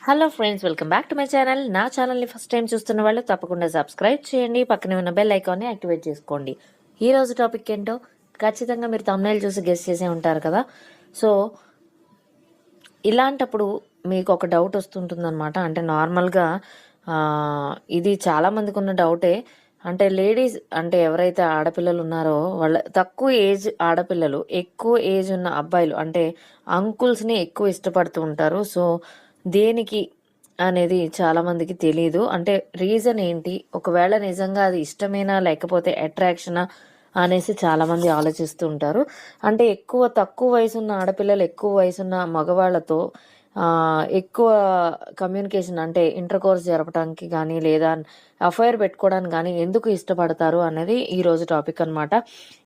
Hello friends, welcome back to my channel. నా ఛానల్ని first time చూస్తున్న వాళ్ళు తప్పకుండా సబ్స్క్రైబ్ చేయండి, పక్కనే ఉన్న బెల్ ఐకాన్ని యాక్టివేట్ చేసుకోండి. ఈ రోజు టాపిక్ ఏంటో ఖచ్చితంగా మీరు thumbnail చూసి గెస్ చేసే ఉంటారు కదా. సో ఇలాంటప్పుడు మీకు ఒక డౌట్ వస్తుంటుందన్నమాట. అంటే నార్మల్గా ఇది చాలామందికి ఉన్న డౌటే. అంటే లేడీస్, అంటే ఎవరైతే ఆడపిల్లలు ఉన్నారో వాళ్ళ తక్కువ ఏజ్ ఆడపిల్లలు ఎక్కువ ఏజ్ ఉన్న అబ్బాయిలు అంటే అంకుల్స్ని ఎక్కువ ఇష్టపడుతూ ఉంటారు. సో దేనికి అనేది చాలామందికి తెలీదు. అంటే రీజన్ ఏంటి, ఒకవేళ నిజంగా అది ఇష్టమేనా లేకపోతే అట్రాక్షనా అనేసి చాలామంది ఆలోచిస్తూ ఉంటారు. అంటే తక్కువ వయసున్న ఆడపిల్లలు ఎక్కువ వయసున్న మగవాళ్ళతో ఎక్కువ కమ్యూనికేషన్ అంటే ఇంటర్ కోర్స్ జరపడానికి కానీ లేదా అఫైర్ పెట్టుకోవడానికి కానీ ఎందుకు ఇష్టపడతారు అనేది ఈరోజు టాపిక్ అనమాట.